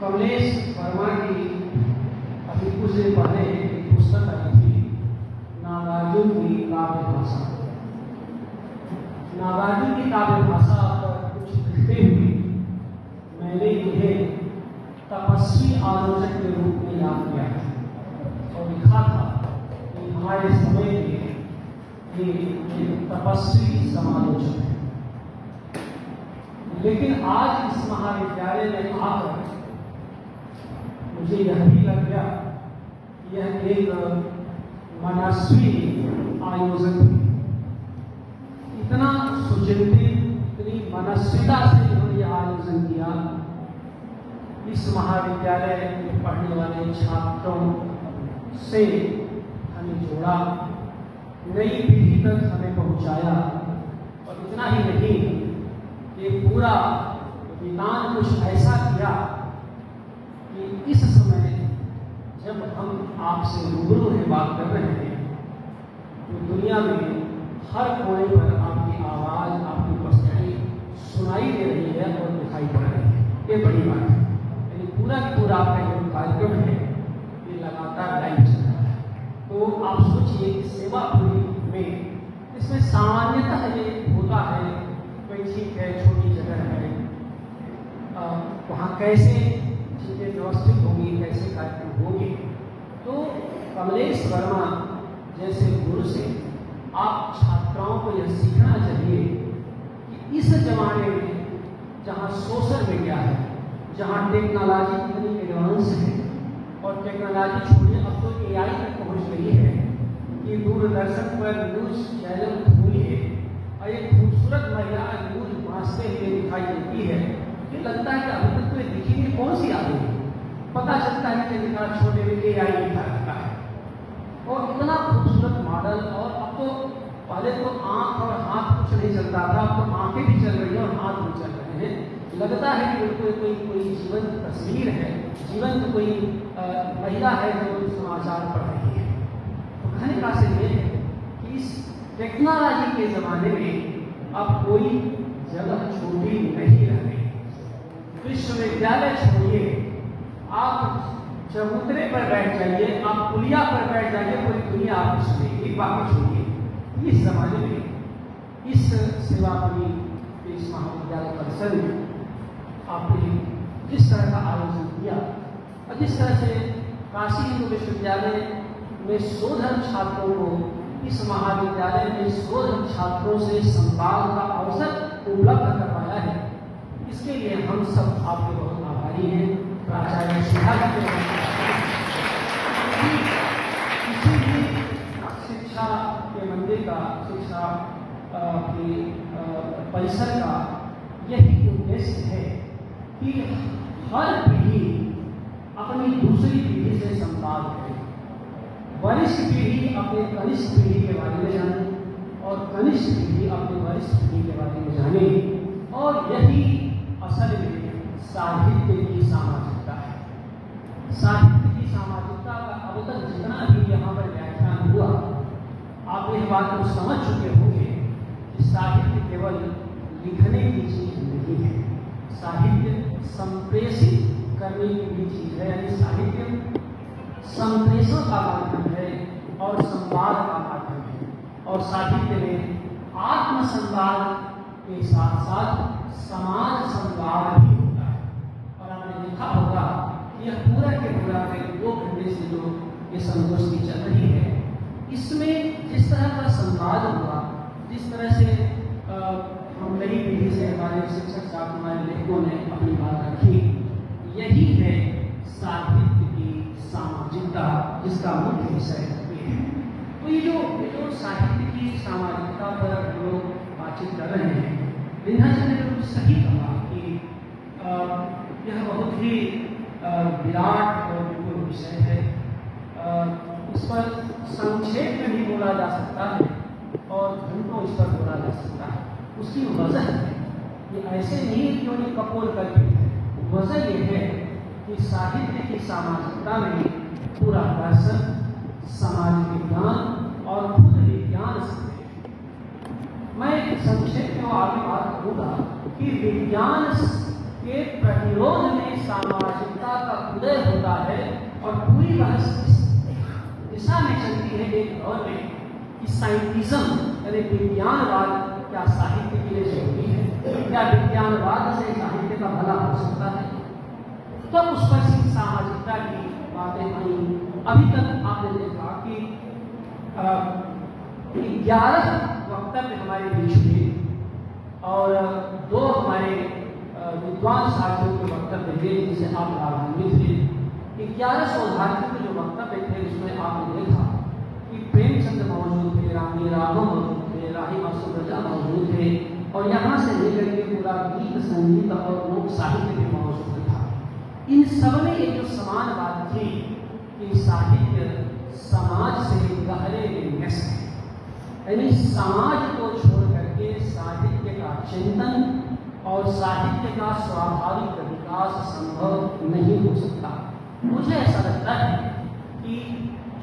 कमलेश वर्मा की अभी कुछ दिन पहले एक पुस्तक आई थी, नागार्जुन की काव्य भाषा। नागार्जुन की काव्य भाषा पर कुछ लिखते हुए मैंने इन्हें तपस्वी आलोचक के रूप में याद किया है और लिखा था कि हमारे समय के ये तपस्वी समालोचक है। लेकिन आज इस महाविद्यालय में आकर मुझे यह भी लग गया कि यह एक मनस्वी आयोजक है। इतना सुचिंतित, इतनी मनस्विता से इन्होंने यह आयोजन किया। इस महाविद्यालय में पढ़ने वाले छात्रों से हमें जोड़ा, नई पीढ़ी तक हमें पहुंचाया। और इतना ही नहीं, ये पूरा विधान कुछ ऐसा किया कि इस समय जब हम आपसे रूबरू हैं, बात कर रहे हैं, तो दुनिया में हर कोने पर आपकी आवाज़, आपकी उपस्थिति सुनाई दे रही है और दिखाई पड़ रही है। ये बड़ी बात है। यानी पूरा की पूरा आपका जो कार्यक्रम है ये लगातार लाइव चल रहा है। तो आप सोचिए कि सेवापुरी में इसमें सामान्यतः ये होता है, कोई ठीक है, छोटी जगह है, वहाँ कैसे चीज़ें व्यवस्थित होंगी, कैसे कार्यक्रम होंगे। तो कमलेश वर्मा जैसे गुरु से आप छात्राओं को यह सीखना चाहिए कि इस जमाने में जहाँ सोशल मीडिया है, जहाँ टेक्नोलॉजी इतनी एडवांस है, और टेक्नोलॉजी छोड़िए, अब तो AI तक पहुँच गई है कि दूरदर्शन पर न्यूज़ चैनल खोलिए और एक खूबसूरत महिला न्यूज़ भाषते हुए दिखाई देती है। ये लगता है कि अभी तक तो दिखी नहीं, कौन सी आ रही है। पता चलता है कि लिखा छोटे में AI लिखा रहता है और इतना खूबसूरत मॉडल। और अब तो पहले तो आँख और हाथ कुछ नहीं चलता था, अब तो आँखें भी चल रही हैं और हाथ भी चल रहे हैं। लगता है कि बिल्कुल कोई जीवंत तस्वीर है, जीवंत कोई महिला है जो समाचार पढ़ रही है। तो कहने का आशय ये है कि इस टेक्नोलॉजी के ज़माने में अब कोई जगह छोटी नहीं रह गई। विश्वविद्यालय छोड़िए, आप चबूतरे पर बैठ जाइए, आप पुलिया पर बैठ जाइए, पूरी दुनिया आपको सुनेगी। बाकी छोड़िए, इस जमाने में इस सेवापुरी के इस महाविद्यालय परिसर में आपने जिस तरह का आयोजन किया और जिस तरह से काशी हिंदू विश्वविद्यालय में शोधन छात्रों को इस महाविद्यालय में शोधन छात्रों से संवाद का अवसर उपलब्ध करवाया है, इसके लिए हम सब आपके बहुत आभारी हैं। प्राचार्य शिखा जी किसी भी शिक्षा के मंदिर का, शिक्षा के परिसर का यही उद्देश्य है कि हर पीढ़ी अपनी दूसरी पीढ़ी से संवाद करे। वरिष्ठ पीढ़ी अपने कनिष्ठ पीढ़ी के बारे में जाने और कनिष्ठ पीढ़ी अपने वरिष्ठ पीढ़ी के बारे में जाने। और यही असल में साहित्य की सामाजिकता है। साहित्य की सामाजिकता का अब तक जितना भी यहाँ पर व्याख्यान हुआ, आप इस बात को समझ चुके होंगे कि साहित्य केवल लिखने की चीज नहीं है, साहित्य संप्रेषित करने की भी चीज है। यानी साहित्य संप्रेषण का माध्यम है और संवाद का माध्यम है। और साहित्य में आत्मसंवाद के साथ साथ समाज संवाद भी होता है। और आपने देखा होगा कि यह पूरा के पूरा 2 घंटे से जो ये संगोष्ठी चल रही है, इसमें जिस तरह का संवाद हुआ, जिस तरह से हम नई पीढ़ी से हमारे शिक्षक साहब, हमारे लेखकों ने अपनी बात रखी, यही है साहित्य की सामाजिकता, जिसका मुख्य विषय ये है। तो ये जो साहित्य की सामाजिकता पर हम लोग बातचीत कर रहे हैं, विन्हा जी ने बिल्कुल सही कहा कि यह बहुत ही विराट और विपुल विषय है। इस पर संक्षेप में भी बोला जा सकता है और घंटों इस पर बोला जा सकता है। उसकी वजह है, ये ऐसे नहीं कि उन्हें कपोल कल्पित है। वजह यह है कि साहित्य की सामाजिकता में पूरा दर्शन, समाज विज्ञान और खुद विज्ञान से मैं संक्षेप में आगे बात करूँगा कि विज्ञान के प्रतिरोध में सामाजिकता उदय होता है और पूरी बहस इस दिशा में चलती है एक दौर में कि साइंटिज्म यानी विज्ञानवाद क्या साहित्य के लिए जरूरी है, क्या विज्ञानवाद से साहित्य का भला हो सकता है। तो उस पर सामाजिकता की बातें आई। अभी तक आपने देखा कि 11 वक्तव्य हमारे बीच में और 2 हमारे विद्वान साथियों के वक्तव्य थे जिनसे आप लाभान्वित थे। 11 सौभाग्यों के जो वक्तव्य थे उसमें आपने देखा कि प्रेमचंद मौजूद थे, रानी राघव मौजूद थे, राही मासूरजा मौजूद थे और यहाँ से लेकर के पूरा गीत संगीत और लोक साहित्य भी मौजूद था। इन सब में एक जो समान बात थी कि साहित्य समाज से गहरे व्यस्त है, यानी समाज को छोड़ करके साहित्य का चिंतन और साहित्य का स्वाभाविक विकास संभव नहीं हो सकता। मुझे ऐसा लगता है कि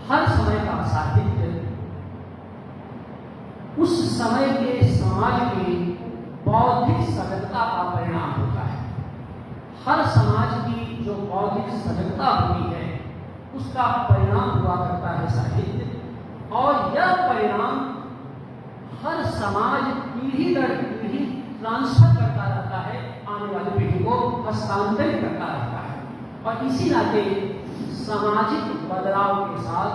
हर समय का साहित्य उस समय के समाज की बौद्धिक सजगता का परिणाम होता है। हर समाज की जो बौद्धिक सजगता होती है उसका परिणाम हुआ करता है साहित्य, और यह परिणाम हर समाज पीढ़ी दर पीढ़ी ट्रांसफर करता रहता है, आने वाली पीढ़ी को हस्तांतरित करता रहता है। और इसी नाते सामाजिक बदलाव के साथ,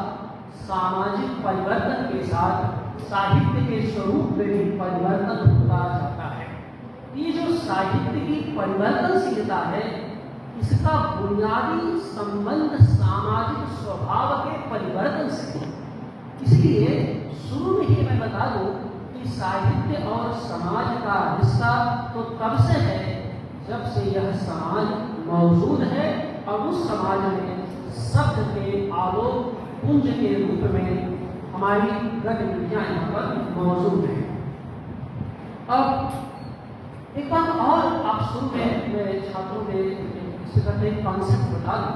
सामाजिक परिवर्तन के साथ साहित्य के स्वरूप में भी परिवर्तन होता जाता है। ये जो साहित्य की परिवर्तनशीलता है इसका बुनियादी संबंध सामाजिक स्वभाव के परिवर्तन से है। इसलिए शुरू में ही मैं बता दूं कि साहित्य और समाज का रिश्ता तो तब से है जब से यह समाज मौजूद है और उस समाज में शब्द के आलोक पुंज के रूप में हमारी गतिविधियां यहाँ पर मौजूद हैं। अब एक बात और आप शुरू में मेरे छात्रों के एक कॉन्सेप्ट बता दूं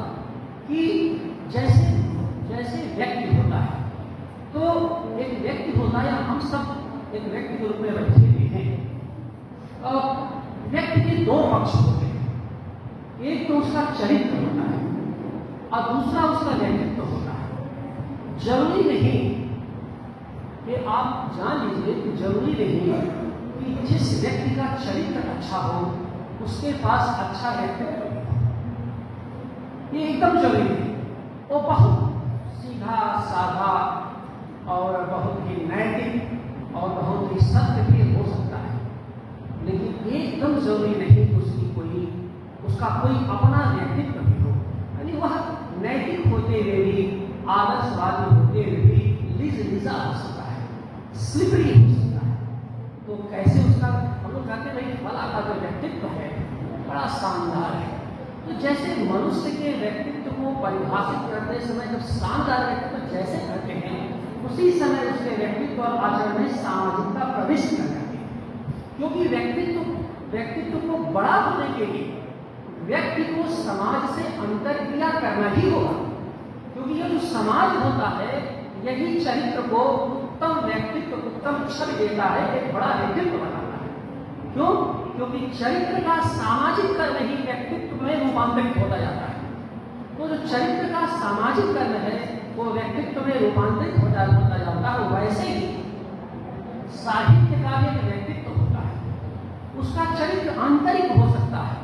कि जैसे जैसे व्यक्ति होता है, तो एक व्यक्ति होता है, हम सब एक व्यक्ति के रूप में बैठे हुए हैं। व्यक्ति के 2 पक्ष होते हैं, एक तो उसका चरित्र होता है और दूसरा उसका व्यक्तित्व होता है। जरूरी नहीं कि आप जान लीजिए कि जरूरी नहीं कि जिस व्यक्ति का चरित्र अच्छा हो उसके पास अच्छा व्यक्तित्व हो, ये एकदम जरूरी नहीं। वो बहुत सीधा साधा और बहुत ही नैतिक और बहुत ही सत्य भी हो सकता है, लेकिन एकदम जरूरी नहीं कि उसका कोई अपना व्यक्तित्व भी हो, यानी वह नैतिक होते हुए भी, आदर्शवादी होते हुए भी लिजा हो सकता है, स्लिपरी हो सकता है। तो कैसे उसका हम लोग कहते हैं भाई फला का जो व्यक्तित्व है बड़ा शानदार है। तो जैसे मनुष्य के व्यक्तित्व को परिभाषित करते समय जब शानदार व्यक्तित्व जैसे करते हैं उसी समय उसके व्यक्तित्व और आचरण में सामाजिकता प्रविष्ट कर जाती है। क्योंकि व्यक्तित्व को बड़ा होने के लिए व्यक्ति को समाज से अंतर्क्रिया करना ही होगा, क्योंकि यह जो समाज होता है यही चरित्र को उत्तम व्यक्तित्व, उत्तम छवि देता है, एक बड़ा व्यक्तित्व बनाता है। क्यों? क्योंकि चरित्र का सामाजिक कर्म ही व्यक्तित्व में रूपांतरित होता जाता है। तो जो चरित्र का सामाजिक कर्म है वो व्यक्तित्व में रूपांतरित होता जाता है। वैसे ही साहित्य का भी एक व्यक्तित्व होता है, उसका चरित्र आंतरिक हो सकता है,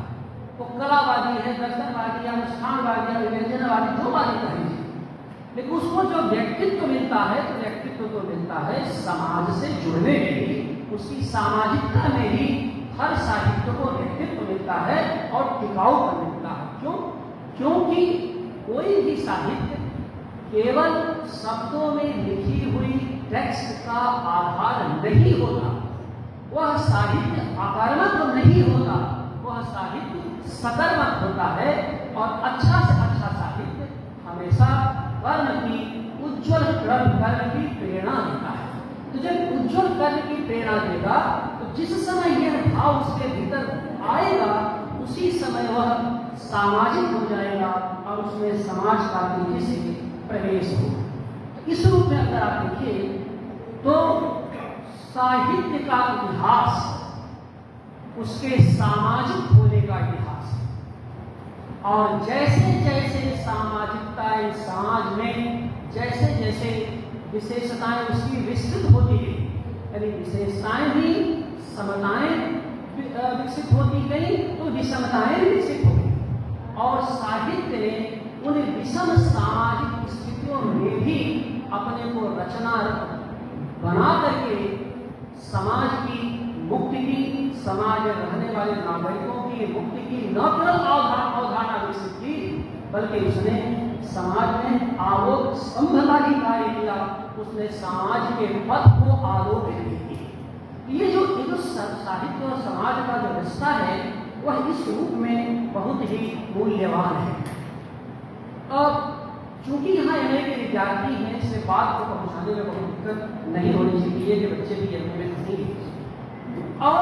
वो कलावादी है, दर्शनवादी या अनुष्ठानवादी या व्यंजनवादी जो वादी कहेंगे, लेकिन उसको जो व्यक्तित्व मिलता है तो व्यक्तित्व तो मिलता है समाज से जुड़ने में ही, उसकी सामाजिकता में ही हर साहित्य को व्यक्तित्व मिलता है और टिकाऊपन मिलता है। क्यों? क्योंकि कोई भी साहित्य केवल शब्दों में लिखी हुई टेक्स्ट का आधार नहीं होता, वह साहित्य आक्रामक नहीं होता, वह साहित्य सकर्मक होता है। और अच्छा से अच्छा साहित्य हमेशा कर्म की उज्ज्वल कर्म की प्रेरणा देता है। तो जब उज्ज्वल कर्म की प्रेरणा देगा तो जिस समय यह भाव उसके भीतर आएगा उसी समय वह सामाजिक हो जाएगा और उसमें समाज का तेजी से प्रवेश होगा। तो इस रूप में अगर आप देखिए तो साहित्य का इतिहास उसके सामाजिक होने का इतिहास है। और जैसे जैसे सामाजिकता इस समाज में जैसे जैसे विशेषताएं उसकी विस्तृत होती गई, यानी विशेषताएं भी समताएं विकसित होती गई तो विषमताएं विकसित हो गई, और साहित्य ने उन विषम सामाजिक स्थितियों में भी अपने को रचना बना करके समाज की मुक्ति की, समाज में रहने वाले नागरिकों की मुक्ति की न केवल अवधारणा विकसित की, बल्कि उसने समाज में आलोक स्तंभ का भी कार्य किया। उसने समाज के पथ को आलोकित किया। ये जो साहित्य और समाज का जो रिश्ता है वह इस रूप में बहुत ही मूल्यवान है। अब चूंकि यहाँ एमए के विद्यार्थी हैं, इससे बात को पहुँचाने में बहुत दिक्कत नहीं होनी चाहिए कि बच्चे भी एमए में नहीं, और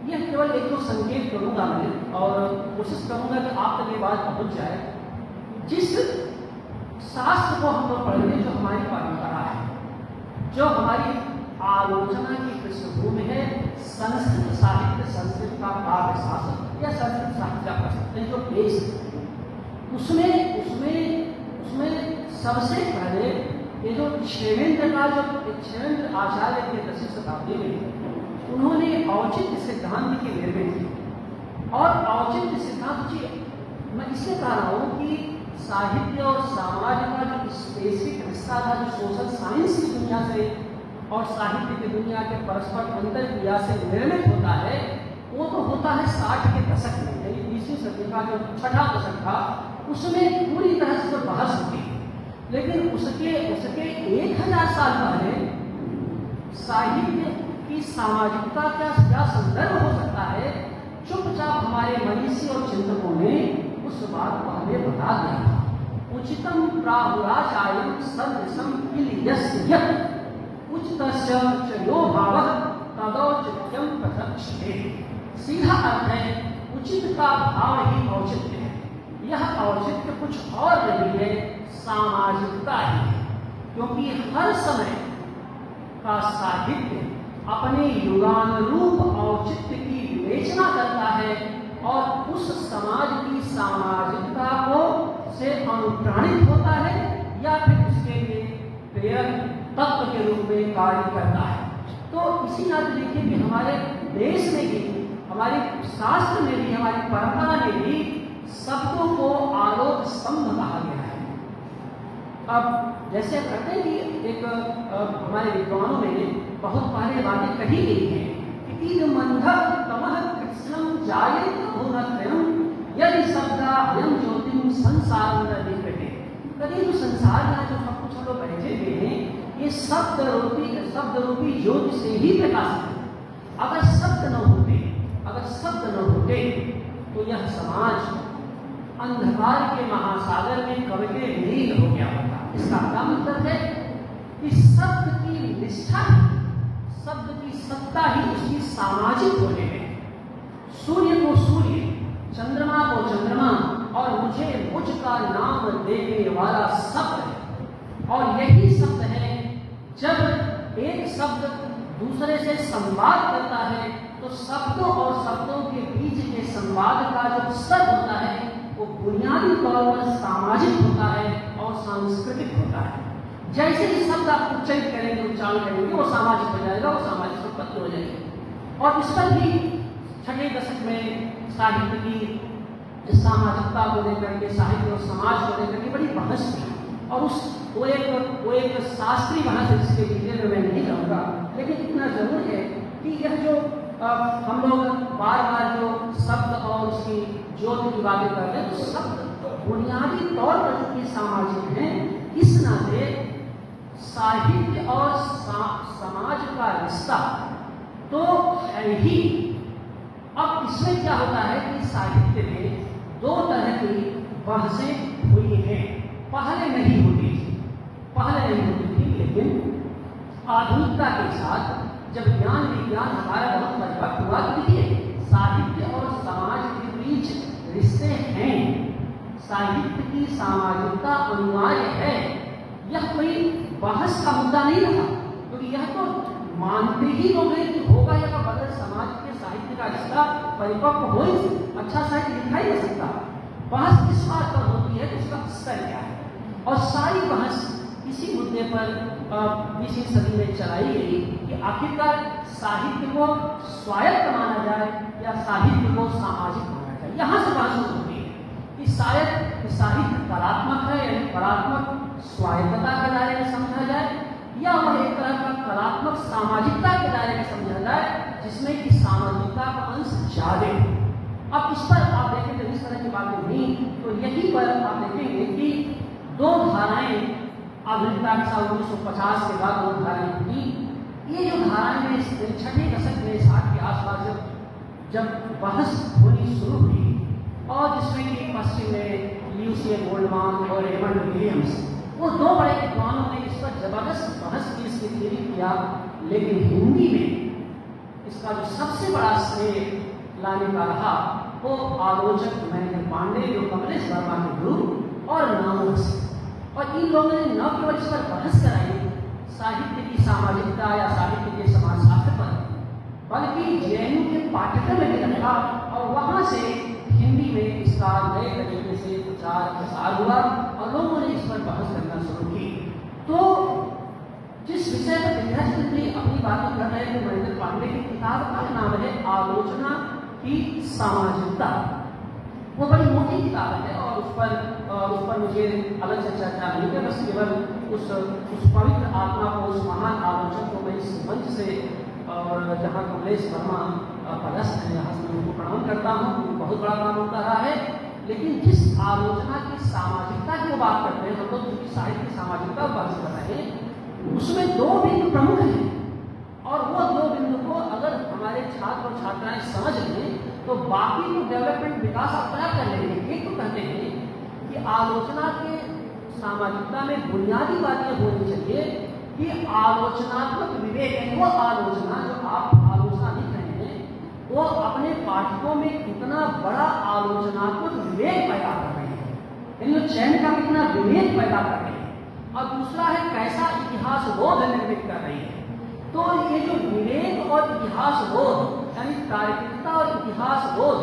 यह केवल एक दो संकेत करूँगा मैं और कोशिश करूँगा कि आप तक ये बात पहुँच जाए। जिस शास्त्र को हम लोग पढ़ेंगे, जो हमारी परंपरा है, जो हमारी आलोचना की पृष्ठभूमि है, संस्कृत साहित्य, संस्कृत का काव्य शास्त्र या संस्कृत साहित्य का प्रश्न जो बेस, उसमें सबसे पहले ये जो क्षेमेंद्र आचार्य के 10वीं शताब्दी में उन्होंने औचित्य सिद्धांत की निर्मित की। और औचित्य सिद्धांत मैं इसलिए कह रहा हूँ कि साहित्य और समाज का जो स्पेसिफिक रिश्ता था, जो सोशल साइंस की दुनिया से और साहित्य की दुनिया के परस्पर अंतर क्रिया से निर्मित होता है, वो तो होता है 60 के दशक में, यानी 20वीं सदी का जो छठा दशक था उसमें पूरी तरह से बहस होती है। लेकिन उसके 1000 साल पहले साहित्य की सामाजिकता क्या संदर्भ हो सकता है, चुपचाप हमारे मनीषी और चिंतकों ने उस बात को हमें बता दिया था। उचितम प्राहुराचार्यम सदृशम इलियस्य उचितस्य च यो भावः तदौचित्यम प्रत्यक्षते। सीधा अर्थ है उचित का भाव ही औचित्य है। यह औचित्य कुछ और नहीं है, सामाजिकता ही है, क्योंकि हर समय का साहित्य अपने युगानुरूप औचित्य की विवेचना करता है और उस समाज की सामाजिकता को से अनुप्राणित होता है या फिर उसके लिए प्रेरक तत्व के रूप में कार्य करता है। तो इसी नाते देखिए कि हमारे देश में भी, हमारे शास्त्र में भी, हमारी परंपरा में भी शब्दों को आलोक स्तंभ कहा गया है। अब जैसे कहते हैं कि एक हमारे विद्वानों में बहुत पहले बातें कही गई हैं कि ईद मंधर तमह कृष्णम जायेत भुवनत्रयम् यदि शब्दाभयं ज्योतिं संसार न दिव्यते। कभी जो संसार में जो सब कुछ हम लोग बैठे हुए हैं, ये शब्द रूपी ज्योति से ही प्रकाशित है। अगर शब्द न होते तो यह समाज अंधकार के महासागर में कब के लीन हो गया होता। इसका क्या मतलब है कि शब्द की निष्ठा, शब्द की सत्ता ही उसकी सामाजिक होने में, सूर्य को सूर्य, चंद्रमा को चंद्रमा और मुझे मुझ का नाम देने वाला शब्द है। और यही शब्द है, जब एक शब्द दूसरे से संवाद करता है तो शब्दों और शब्दों के बीच के संवाद का जो स्तर होता है वो बुनियादी तौर पर सामाजिक होता है और सांस्कृतिक होता है। जैसे ही शब्द आप उच्चारित करेंगे, उच्चारण करेंगे, वो सामाजिक हो जाएगा, वो सामाजिक संपत्ति हो जाएगी। और इस पर भी छठे दशक में साहित्य की सामाजिकता को लेकर के, साहित्य और समाज को लेकर के बड़ी बहस थी। और वो एक शास्त्रीय बहस है, जिसके डिटेल में मैं नहीं जाऊँगा, लेकिन इतना जरूर है कि यह जो हम लोग बार बार जो शब्द और उसकी ज्योति की बातें कर रहे हैं, तो शब्द बुनियादी तौर पर चूंकि सामाजिक हैं, इस नाते साहित्य और समाज का रिश्ता तो है ही। अब इसमें क्या होता है कि साहित्य में दो तरह की बहसें हुई हैं। पहले नहीं होती थी, लेकिन आधुनिकता के साथ जब ज्ञान विज्ञान हमारा बहुत परिपक्व हुआ, तो देखिए साहित्य और समाज के बीच रिश्ते हैं। साहित्य की सामाजिकता अनिवार्य है, यह कोई बहस का मुद्दा नहीं रहा, क्योंकि यह तो मानते ही लोग हैं कि होगा या बगैर समाज के साहित्य का रिश्ता परिपक्व हो ही, अच्छा साहित्य लिखा ही नहीं सकता। बहस किस बात पर होती है कि उसका स्तर क्या है, और सारी बहस इसी मुद्दे पर 20वीं सदी में चलाई गई कि आखिरकार साहित्य को स्वायत्त माना जाए या साहित्य को सामाजिक माना जाए। यहाँ से बहस होती है कि साहित्य कलात्मक है, यानी कलात्मक स्वायत्तता के दायरे में समझा जाए, या वह एक तरह का कलात्मक सामाजिकता के दायरे में समझा जाए जिसमें कि सामाजिकता का अंश ज्यादा है। अब इस पर आप देखें जब इस तरह की बातें हुई तो यहीं पर आप देखेंगे कि दो धाराएं आधुनिकता के साल 1950 के बाद दो धाराएं हुई। ये जो धाराएं छठे दशक में 60 के आसपास जब बहस होनी शुरू हुई, और जिसमें कि पश्चिम में ल्यूसियन गोल्डमान और एडमंड विलियम्स, वो दो बड़े विद्वानों ने इस पर जबरदस्त बहस की, इसकी थ्योरी किया, लेकिन हिंदी में इसका जो सबसे बड़ा श्रेय लाने का रहा वो आलोचक महेंद्र पांडे, जो कमलेश वर्मा के गुरु और नामों से, और इन लोगों ने न केवल इस पर बहस कराई साहित्य की सामाजिकता या साहित्य के समाजशास्त्र पर, बल्कि जेएनयू के पाठ्यक्रम में भी रखा, और वहां से हिंदी में इसका नए तरीके से प्रचार प्रसार हुआ और लोगों ने इस पर बहस करना शुरू की। तो जिस विषय पर विद्याचंद्र जी अपनी बातें कर रहे थे, महेंद्र पांडे की किताब का नाम है आलोचना की सामाजिकता। वो बड़ी मोटी किताब है और उस पर मुझे अलग से चर्चा नहीं है, बस केवल उस पवित्र आत्मा को, उस महान आलोचक को मैं इस मंच से और जहाँ कमलेश वर्मा पदस्थ हैं यहाँ से उनको प्रणाम करता हूँ, बहुत बड़ा काम होता रहा है। लेकिन जिस आलोचना की सामाजिकता की वो बात करते हैं, हम लोग जो साहित्य की सामाजिकता बात कर रहे हैं, उसमें दो बिंदु प्रमुख हैं, और वो दो बिंदु को अगर हमारे छात्र और छात्राएं समझ लें तो बाकी को डेवलपमेंट विकास अपना कर लेंगे। एक तो कहते हैं कि आलोचना के सामाजिकता में बुनियादी बात यह होनी चाहिए कि आलोचनात्मक विवेक है, वो आलोचना जो आप आलोचना लिख रहे हैं वो अपने पाठकों में कितना बड़ा आलोचनात्मक विवेक पैदा कर रहे हैं, यानी चयन का कितना विवेक पैदा कर रहे हैं, और दूसरा है कैसा इतिहास बोध निर्मित कर रही है। तो ये जो विवेक और इतिहास बोध यानी तार्किकता और इतिहास बोध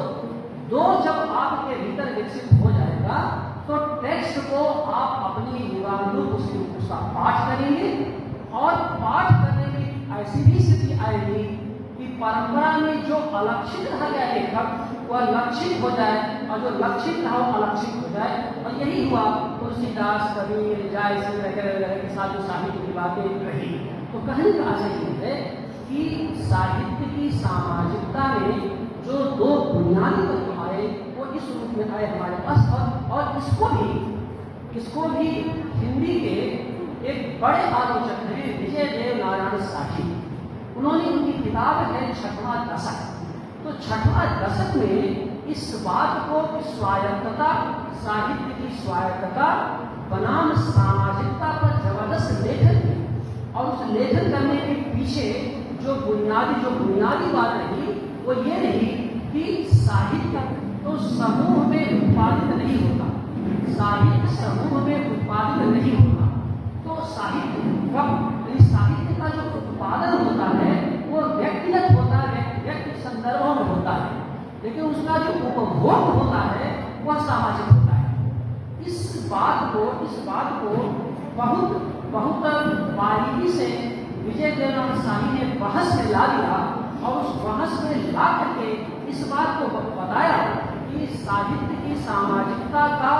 दो जब आपके भीतर विकसित हो जाएगा तो टेक्स्ट को आप अपनी निवारणूप उसका पाठ करेंगे, और पाठ करने में ऐसी भी स्थिति आएगी कि परंपरा में जो अलक्षित रह गया लेखक वह लक्षित हो जाए, और जो लक्षित रहा वो अलक्षित हो जाए। और यही हुआ तुलसीदास, कबीर, जायसी वगैरह के साथ जो साहित्य की बातें रही। तो कहने का आशय ये है कि साहित्य की सामाजिकता में जो दो बुनियादी तत्व आए वो इस रूप में आए हमारे पास, और इसको भी हिंदी के एक बड़े आलोचक हैं विजय देव नारायण साही, उन्होंने उनकी किताब है छठवां दशक। तो छठवां दशक में इस बात को स्वायत्तता, साहित्य की स्वायत्तता बनाम सामाजिकता पर जबरदस्त लेखन किया, और उस लेखन करने के पीछे जो बुनियादी बात रही वो ये रही कि साहित्य तो समूह में उत्पादित नहीं होता, साहित्य समूह में उत्पादित नहीं होता। तो साहित्य का जो उत्पादन होता है वो व्यक्तिगत होता है, व्यक्ति संदर्भों में होता है, लेकिन उसका जो उपभोग होता है वह सामाजिक होता है। इस बात को बहुत बारीकी से विजय देव साही ने बहस में ला दिया, और उस बहस में ला करके इस बात को बताया कि साहित्य की सामाजिकता का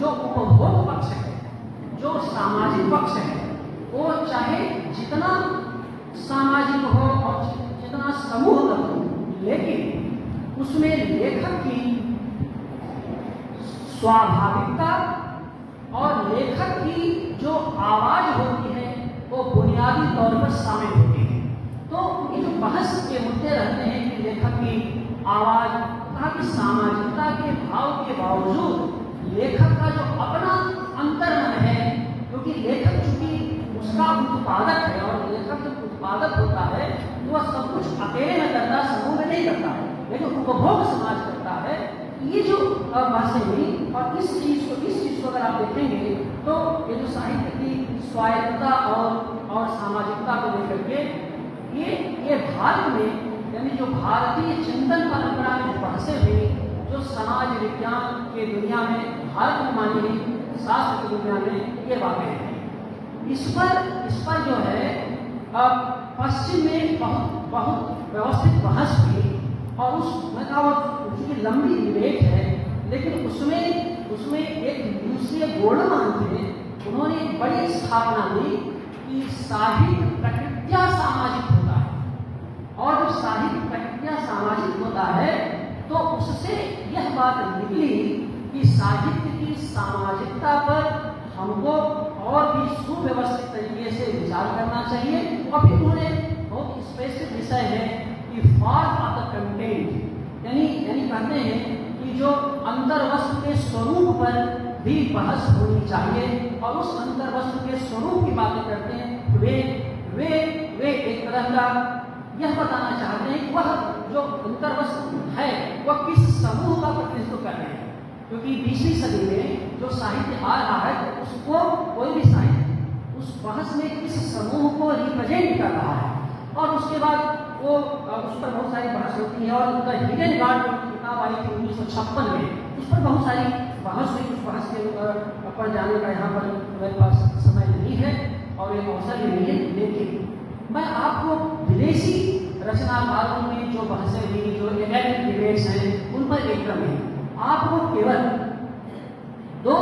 जो उपभोग पक्ष है, जो सामाजिक पक्ष है, वो चाहे जितना सामाजिक हो और जितना समूहगत हो, लेकिन उसमें लेखक की स्वाभाविकता और लेखक की जो आवाज होती है वो बुनियादी तौर पर शामिल होती है। तो ये जो बहस के मुद्दे रहते हैं कि लेखक की आवाज, कहा कि सामाजिकता के भाव के बावजूद लेखक का जो अपना अंतर्मन है, क्योंकि लेखक चूंकि उसका उत्पादक है, और लेखक जब उत्पादक होता है तो वह सब कुछ अकेले में करता, समूह में नहीं करता है, लेकिन उपभोग समाज करता है। ये जो बातें हुई, और इस चीज को अगर आप देखेंगे तो ये जो साहित्य की स्वायत्तता और सामाजिकता को लेकर के ये भारत में, यानी जो भारतीय चिंतन परंपरा में बहसें हुई, जो समाज विज्ञान के दुनिया में, भारत में मानी गई शास्त्र की दुनिया में ये बातें हैं। इस पर जो है पश्चिम में बहुत व्यवस्थित बहस हुई और मैं कहा उसकी लंबी डिबेट है, लेकिन उसमें एक दूसरे गोल्डमैन थे, उन्होंने एक बड़ी स्थापना दी कि साहित्य प्रकृत्या सामाजिक होता है और जब साहित्य प्रकृत्या सामाजिक होता है तो उससे यह बात निकली कि साहित्य की सामाजिकता पर हमको और भी सुव्यवस्थित तरीके से विचार करना चाहिए। और फिर उन्होंने बहुत स्पेसिफिक विषय है कि फॉर्म ऑफ द कंटेंट, यानी कहते हैं कि जो अंतर्वस्तु के स्वरूप पर भी बहस होनी चाहिए और उस अंतर्वस्तु के स्वरूप की बातें करते हैं। वे एक तरह का यह बताना चाहते हैं कि वह जो अंतर्वस्तु है वह किस समूह का प्रतिनिधित्व कर रहे हैं, क्योंकि 20वीं सदी में जो साहित्य आ रहा है उसको कोई भी साहित्य उस बहस में किस समूह को रिप्रेजेंट कर रहा है। और उसके बाद वो उस पर बहुत सारी बहस होती है और उनका हिडन गार्ड जो किताब आई थी 1956 में, उस पर बहुत सारी बहस हुई। उस बहस के ऊपर जाने का यहाँ पर मेरे पास समय नहीं है और एक अवसर भी नहीं है, लेकिन मैं आपको विदेशी रचनाकारों में जो बहसें हुई, जो एकेडमिक डिबेट्स हैं, उन पर एकदम है आपको केवल दो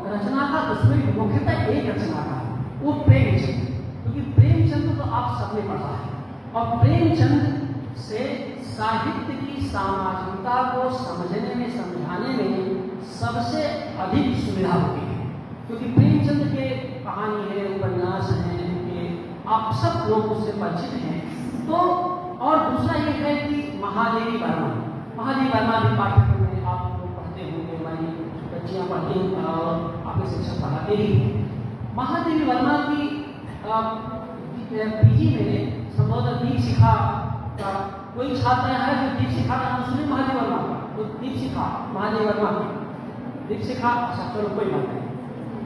रचनाकार, उसमें मुख्यतः एक रचनाकार वो प्रेमचंद, क्योंकि प्रेमचंद तो आप सबने पढ़ा है और प्रेमचंद से साहित्य की सामाजिकता को समझने में, समझाने में सबसे अधिक सुविधा होती है, क्योंकि प्रेमचंद के कहानी है, उपन्यास हैं, आप सब लोग उससे परिचित हैं। तो और दूसरा ये है कि महादेवी वर्मा भी पाठ्यक्रम में आप लोग पढ़ते होंगे, हमारी बच्चियाँ पढ़ती हैं और आपके शिक्षक पढ़ाते ही। महादेवी वर्मा की पीजी में संभवतः दीप शिखा का कोई छात्र है जो दीप शिखा का नाम सुने, महादेवी वर्मा का, तो दीप शिखा महादेवी वर्मा की दीप शिखा, अच्छा चलो कोई बात नहीं।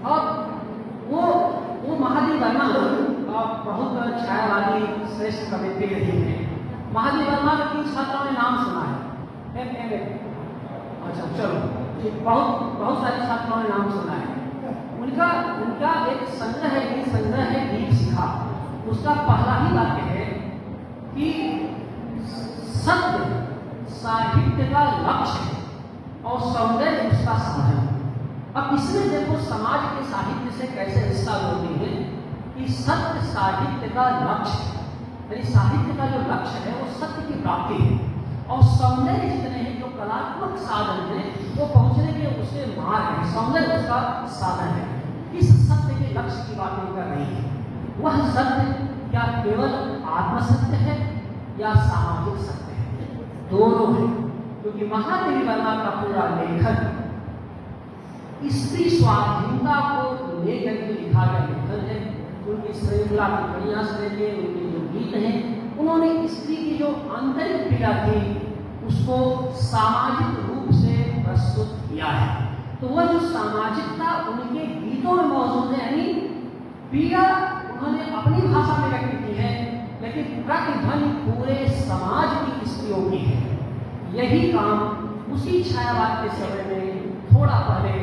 और वो महादेवी वर्मा बहुत छायावादी श्रेष्ठ कवित्री रही है। महादेवी वर्मा के 3 छात्रों ने नाम सुना है, अच्छा चलो ठीक, बहुत सारे छात्रों ने नाम सुना है। उनका एक संग्रह है, ये संग्रह है दीप शिखा। उसका पहला ही वाक्य है कि सत्य साहित्य का लक्ष्य है और सौंदर्य उसका साधन। अब इसमें देखो समाज के साहित्य से कैसे रिश्ता जोड़ती है कि सत्य साहित्य का लक्ष्य है, यानी साहित्य का जो लक्ष्य है वो सत्य की प्राप्ति है और सौंदर्य जितने हैं, जो कलात्मक साधन है, वो पहुंचने के उसके मार्ग है, सौंदर्य उसका साधन है। इस सत्य के लक्ष्य की बात नहीं कर रही है। वह सत्य क्या केवल आत्मसत्य है या सामाजिक सत्य है? दोनों है, क्योंकि महादेवी वर्मा का पूरा लेखन स्त्री स्वाधीनता को लेकर के लिखा गया लेखन है। उनकी श्रृंखला की कड़ियाँ से लेके उनके जो गीत हैं, उन्होंने स्त्री की जो आंतरिक पीड़ा थी उसको सामाजिक रूप से प्रस्तुत किया है। तो वह जो सामाजिकता उनके गीतों में मौजूद है, यानी पीड़ा उन्होंने अपनी भाषा में व्यक्त की है, लेकिन प्रतिध्वनि पूरे समाज की स्त्रियों की है। यही काम उसी छायावाद के समय में थोड़ा पहले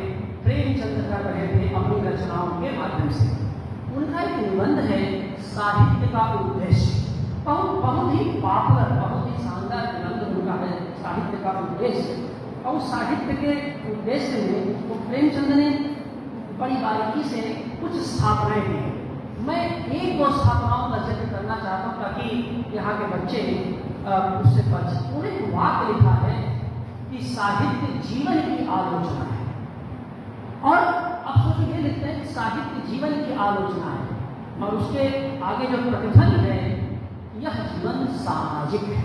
प्रेमचंद कर रहे थे अपनी रचनाओं के माध्यम से। उनका एक निबंध है साहित्य का उद्देश्य, बहुत ही पॉपुलर, बहुत ही शानदार निबंध उनका है साहित्य का उद्देश्य। और साहित्य के उद्देश्य में वो प्रेमचंद ने बड़ी बारीकी से कुछ स्थापनाएं दी। मैं एक दो स्थापनाओं का जिक्र करना चाहता हूँ ताकि यहाँ के बच्चे उससे परिचित। उन्हें एक वाक्य लिखा है कि साहित्य जीवन की आलोचना है, और अब सोचिए ये लिखते हैं कि साहित्य जीवन की आलोचना है और उसके आगे जो प्रतिफल है यह जीवन सामाजिक है।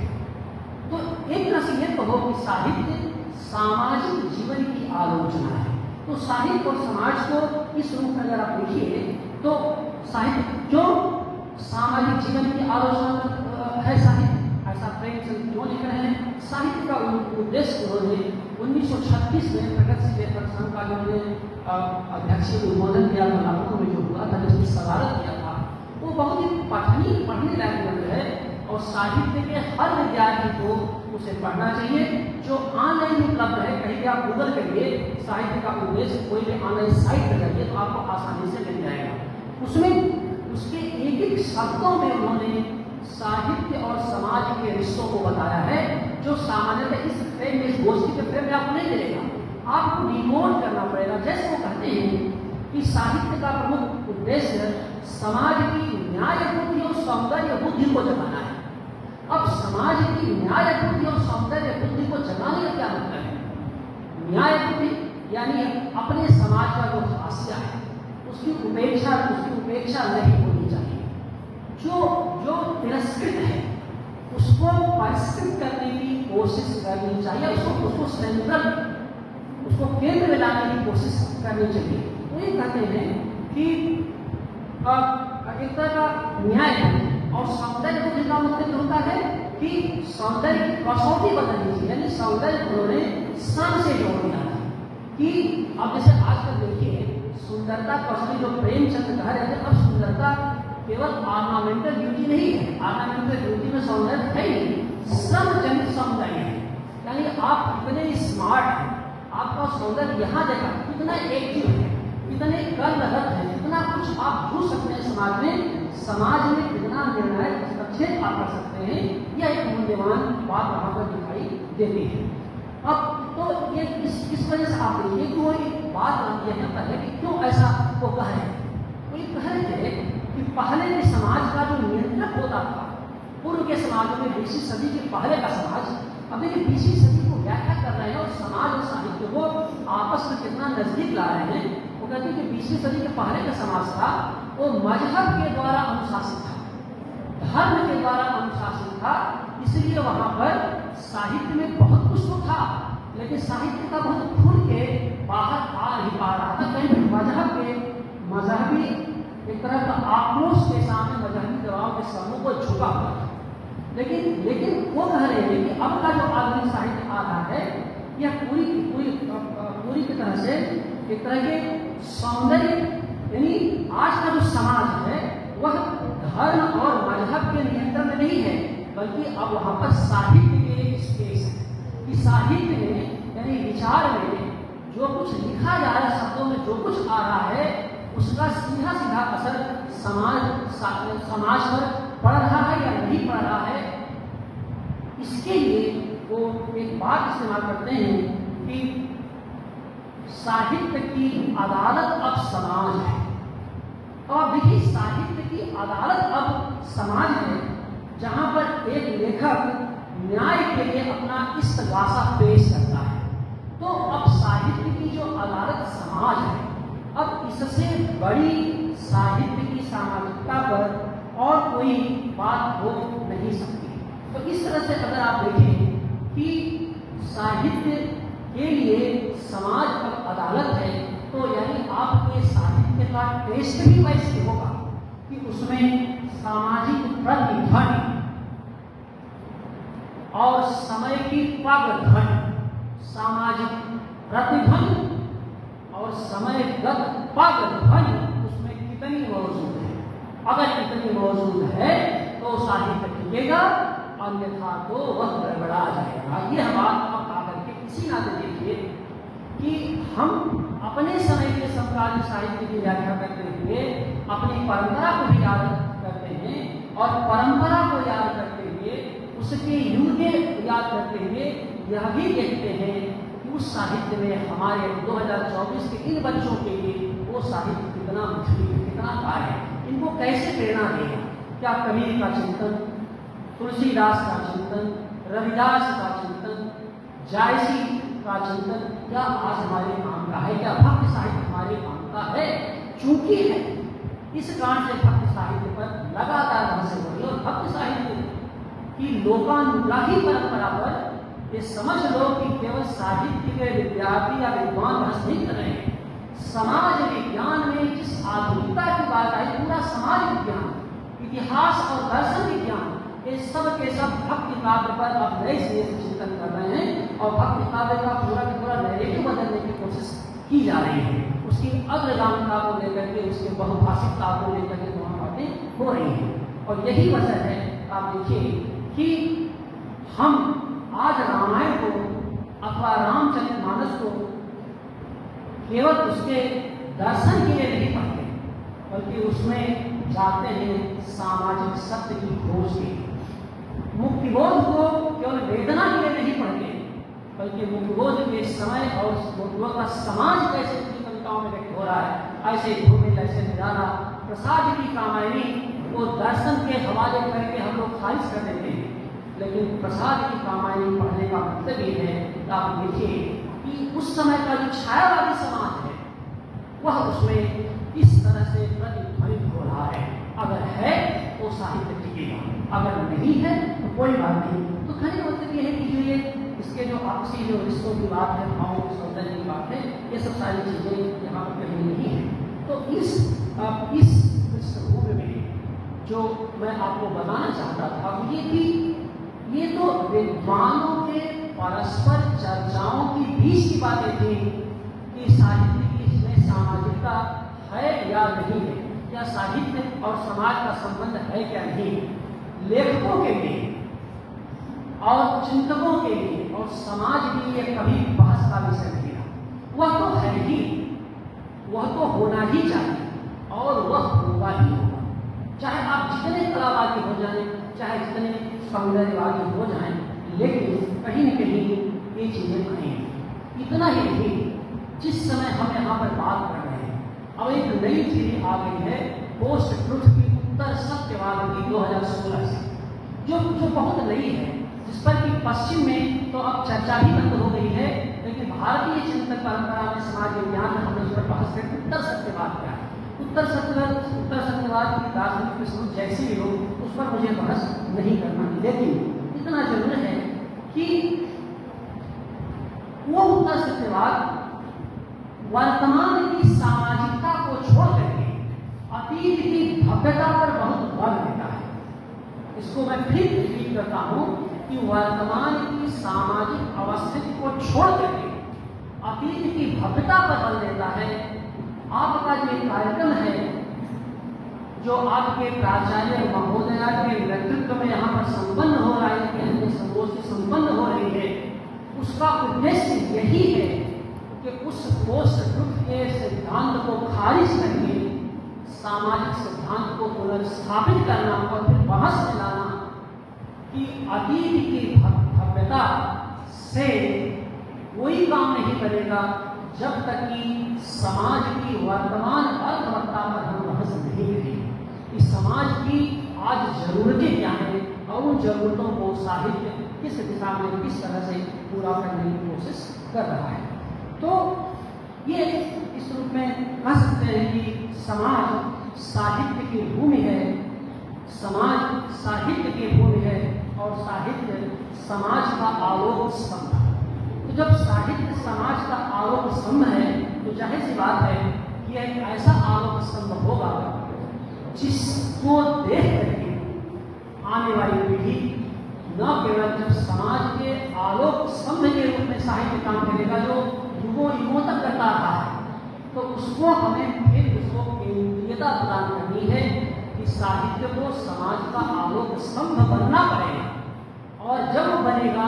तो एक तरह से ये कहो कि साहित्य सामाजिक जीवन की आलोचना है। तो साहित्य और समाज को इस रूप में अगर आप देखिए तो साहित्य जो सामाजिक जीवन की आलोचना है, साहित्य ऐसा प्रेमचंद क्यों लिख रहे हैं? साहित्य का उद्देश्य उन्होंने 1936 में प्रगतिशील लेखक संघ का जो अध्यक्षीय उद्बोधन किया था लखनऊ में जो हुआ था, जिसकी सदारत किया था, वो बहुत ही पढ़ने लायक ग्रंथ है और साहित्य के हर विद्यार्थी को उसे पढ़ना चाहिए। जो ऑनलाइन उपलब्ध है, कहीं भी आप गूगल करिए साहित्य का उद्देश्य, कोई भी ऑनलाइन साइट पर जाइए तो आपको आसानी से मिल जाएगा। उसमें उसके एक एक शब्दों में उन्होंने साहित्य और समाज के रिश्तों को बताया है, जो सामान्यतः इस फ्रेम में, इस गोष्ठी के फ्रेम में आपको नहीं मिलेगा। आपको डिकोड करना पड़ेगा। जैसे वो कहते हैं कि साहित्य का प्रमुख उद्देश्य समाज की न्याय बुद्धि और सौंदर्य बुद्धि को जगाना है। अब समाज की न्याय बुद्धि और सौंदर्य बुद्धि को जगाने का क्या मतलब है? न्याय बुद्धि यानी अपने समाज का जो हास्य है उसकी उपेक्षा नहीं होनी चाहिए। जो तिरस्कृत है उसको परिष्कृत करने की कोशिश करनी चाहिए, उसको सेंट्रल, उसको केंद्र में लाने की कोशिश करनी चाहिए। तो ये कहते हैं कि एक तरह का न्याय और सौंदर्य बुद्धि का मतलब होता है कि सौंदर्य की कसौटी बदलनी चाहिए, यानी सौंदर्य उन्होंने सन से जोड़ दिया था कि अब जैसे आजकल देखिए सुंदरता कसौटी, जो प्रेमचंद कह रहे थे, अब सुंदरता केवल ऑर्नामेंटल ब्यूटी नहीं है। ऑर्नामेंटल ब्यूटी में सौंदर्य है ही, श्रमजनित सौंदर्य है। यानी आप कितने स्मार्ट हैं, आपका सौंदर्य यहाँ देखा कितना एक्टिव है, कितने कर्मरत है, कितना कुछ आप छू सकते हैं समाज में, समाज में कितना निर्णायक हस्तक्षेप आप कर सकते हैं, यह एक मूल्यवान बात वहां पर दिखाई देती है। अब तो ये इस वजह से आप देखिए कि वो एक बात यह है कि क्यों ऐसा वो कह रहे हैं। वो ये कह रहे थे कि पहले के समाज का जो नियंत्रक होता था, पूर्व के समाजों में 20वीं सदी के पहले का समाज, अब देखिए 20वीं सदी को व्याख्या कर रहे हैं और समाज और साहित्य को आपस में कितना नजदीक ला रहे हैं। वो कहते हैं कि 20वीं सदी के पहले का समाज था वो मजहब के द्वारा अनुशासित था, धर्म के द्वारा अनुशासित था, इसलिए वहां पर साहित्य में बहुत कुछ तो था, लेकिन साहित्य का बहुत खुल के बाहर आ नहीं पा रहा था। कहीं मजहबी एक तरह का आक्रोश के सामने मजहबी दबाव के सम्मुख को झुका हुआ था। लेकिन वो कह रहे हैं कि अब का जो आधुनिक साहित्य आ रहा है यह पूरी की तरह से एक तरह के सौंदर्य, यानी आज का जो समाज है वह धर्म और मजहब के नियंत्रण में नहीं है, बल्कि अब वहां पर साहित्य के लिए स्पेस है कि साहित्य में यानी विचार में जो कुछ लिखा जा रहा है, शब्दों में जो कुछ आ रहा है, उसका सीधा सीधा असर समाज पर पड़ रहा है या नहीं पड़ रहा है। इसके लिए वो एक बात इस्तेमाल करते हैं कि साहित्य की अदालत अब समाज है। और देखिए साहित्य की अदालत अब समाज है, जहां पर एक लेखक न्याय के लिए अपना इस्तगासा पेश करता है। तो अब साहित्य की जो अदालत समाज है, अब इससे बड़ी साहित्य की सामाजिकता पर और कोई बात हो नहीं सकती। तो इस तरह से अगर आप देखें कि साहित्य के लिए समाज अब अदालत है, तो यानी आपके साहित्य का टेस्ट भी वैसे होगा कि उसमें सामाजिक प्रतिध्वनि और समय की पागध्वनि, सामाजिक प्रतिध्वनि और समयगत पागध्वनि उसमें कितनी मौजूद है। अगर इतनी मौजूद है तो साहित्य टिकेगा, अन्यथा तो वह गड़बड़ा जाएगा। यह बात आप आकर के इसी नाते देखिए कि हम अपने समय के समकालीन साहित्य की व्याख्या करते हुए अपनी परंपरा को भी याद करते हैं, और परंपरा को याद करते हुए उसके युग के याद करते हुए यह भी देखते हैं कि उस साहित्य में हमारे 2024 के इन बच्चों के लिए वो साहित्य कितना मुश्किल, कितना कार्य है, इनको कैसे प्रेरणा देगा। क्या कबीर का चिंतन, तुलसीदास का चिंतन, रविदास का चिंतन, जायसी का चिंतन क्या आज हमारे काम का है? क्या भक्त साहित्य हमारे काम का है? चूंकि है, इस कारण से भक्त साहित्य पर लगातार बहस हो रही है। और भक्त साहित्य की लोकानुग्राही परंपरा पर ये समझ लो कि केवल साहित्य के विद्यार्थी या विद्वान बहस नहीं कर रहे हैं। समाज विज्ञान में जिस आधुनिकता की बात आई, पूरा समाज विज्ञान, इतिहास और दर्शन विज्ञान, ये सब के सब भक्ति काव्य पर अब नए सिरे से चिंतन कर रहे हैं और भक्ति काव्य का पूरा नैरेटिव बदलने की कोशिश की जा रही है। उसकी अग्रगामिता को लेकर के, उसके बहुभाषिकता को लेकर के वहाँ बातें हो रही हैं। और यही वजह है, आप देखिए कि हम आज रामायण को अथवा रामचरितमानस को केवल उसके दर्शन के लिए नहीं पढ़ते, बल्कि उसमें जाते हैं सामाजिक सत्य की खोज के लिए। मुक्तिबोध को केवल वेदना के लिए नहीं पढ़ते, बल्कि मुक्तिबोध के समय और मुक्तिबोध का समाज कैसे उनकी कविताओं में व्यक्त हो रहा है, ऐसे घूमे ऐसे निराला प्रसाद की कामायनी वो दर्शन के हवाले करके हम लोग खारिज कर देते हैं। लेकिन प्रसाद की कामायनी पढ़ने का मतलब ये है कि आप देखिए कि उस समय का जो छायावादी समाज है वह उसमें किस तरह से प्रतिध्वनित हो रहा है। अगर है तो साहित्य टिकेगा, अगर नहीं है तो कोई बात नहीं। तो कहने का मतलब ये है कि जो ये इसके जो आपसी जो रिश्तों की बात है, भावों की सौंदर्य की बात है, ये सब सारी चीज़ें यहाँ पर कहीं नहीं है। तो इस पृष्ठभूमि में जो मैं आपको बताना चाहता था वो ये कि ये तो विद्वानों के परस्पर चर्चाओं की बीच की बातें थी कि साहित्य की इसमें सामाजिकता है या नहीं है, या साहित्य और समाज का संबंध है क्या नहीं। लेखकों के लिए और चिंतकों के लिए और समाज के लिए कभी बहस का विषय नहीं रहा। वह तो है ही, वह तो होना ही चाहिए और वह होगा ही होगा, चाहे आप जितने कलावादी हो जाएं, चाहे जितने सौंदर्यवादी हो जाएं, लेकिन कहीं न कहीं ये चीज़ें आएंगी। इतना ही नहीं, जिस समय हम यहाँ पर बात कर रहे हैं, अब एक नई थ्योरी आ गई है पोस्ट ट्रुथ की, उत्तर सत्यवाद की 2016 से, जो बहुत नई है, जिस पर कि पश्चिम में तो अब चर्चा ही बंद हो गई है, लेकिन भारतीय चिंतन परंपरा में समाज विज्ञान में हमने उस पर बहस करके उत्तर सत्यवाद क्या है। उत्तर सत्यवाद की दार्शनिक किस्म जैसी भी हो, उस पर मुझे बहस नहीं करना, लेकिन इतना जरूर है कि वो उत्तर सत्यवाद वर्तमान की सामाजिकता को छोड़ करके अतीत की भव्यता पर बहुत बल देता है। इसको मैं फिर रिपीट करता हूं कि वर्तमान की सामाजिक अवस्थिति को छोड़ करके अतीत की भव्यता पर बल देता है। आपका जो कार्यक्रम है, जो आपके प्राचार्य महोदया के नेतृत्व में यहाँ पर संपन्न हो रहा है, कि संगोष्ठी संपन्न हो रही है, उसका उद्देश्य यही है कि उस पोस्ट ट्रुथ के सिद्धांत को खारिज करके सामाजिक सिद्धांत को पुनर्स्थापित करना और फिर बहस में लाना कि अतीत की भव्यता से कोई काम नहीं करेगा जब तक कि समाज की वर्तमान अर्थवत्ता पर हम बहस नहीं करेंगे कि समाज की आज जरूरतें क्या हैं और उन जरूरतों को साहित्य किस दिशा में किस तरह से पूरा करने की कोशिश कर रहा है। तो ये इस रूप में कह सकते हैं कि समाज साहित्य की भूमि है, समाज साहित्य की भूमि है और साहित्य समाज का आलोक स्तंभ है। तो जब साहित्य समाज का आलोक स्तंभ है तो जाहिर सी बात है कि एक ऐसा आलोक स्तंभ होगा जिसको देख करके आने वाली पीढ़ी न केवल जब समाज के आलोक स्तंभ के रूप में साहित्य काम करेगा जो युगों तक करता रहा है, तो उसको हमें फिर उसको केंद्रीयता प्रदान करनी है कि साहित्य को समाज का आलोक स्तंभ बनना पड़ेगा। और जब वो बनेगा,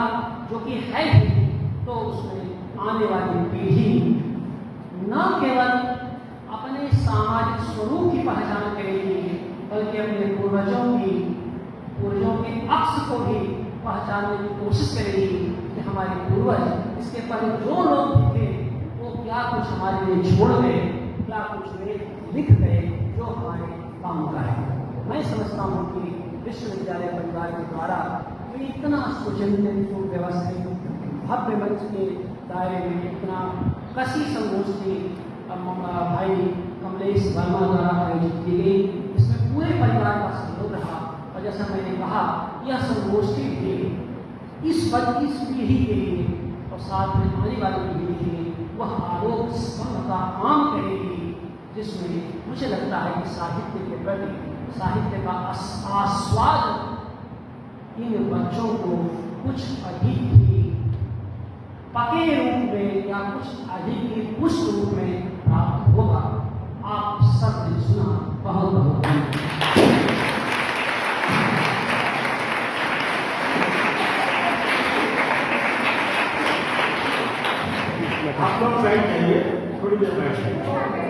जो कि है ही, तो उसमें आने वाली पीढ़ी न केवल अपने सामाजिक स्वरूप की पहचान करेगी, बल्कि अपने पूर्वजों के अक्ष को भी पहचानने की कोशिश करेगी कि हमारे पूर्वज इसके पहले जो लोग थे वो क्या कुछ हमारे लिए छोड़ गए, क्या कुछ वे लिख गए जो हमारे काम का है। मैं समझता हूँ कि विश्वविद्यालय परिवार के द्वारा तो इतना सुचिंतित व्यवस्थित भव्य मंच के दायरे में इतना कसी संगोष्ठी भाई कमलेश वर्मा द्वारा आयोजित की गई, इसमें पूरे परिवार का सहयोग रहा। और जैसा मैंने कहा, यह संगोष्ठी भी इस पीढ़ी के लिए और साथ में आने वाली पीढ़ी के लिए वह आलोक स्तंभ का काम करेगी, जिसमें मुझे लगता है कि साहित्य के प्रति साहित्य का आस्वाद इन बच्चों को कुछ अधिक ही पके रूप में या कुछ अधिक ही पुष्ट रूप में प्राप्त होगा। आप सबने सुना, बहुत बहुत धन्यवाद। मुझे बैठ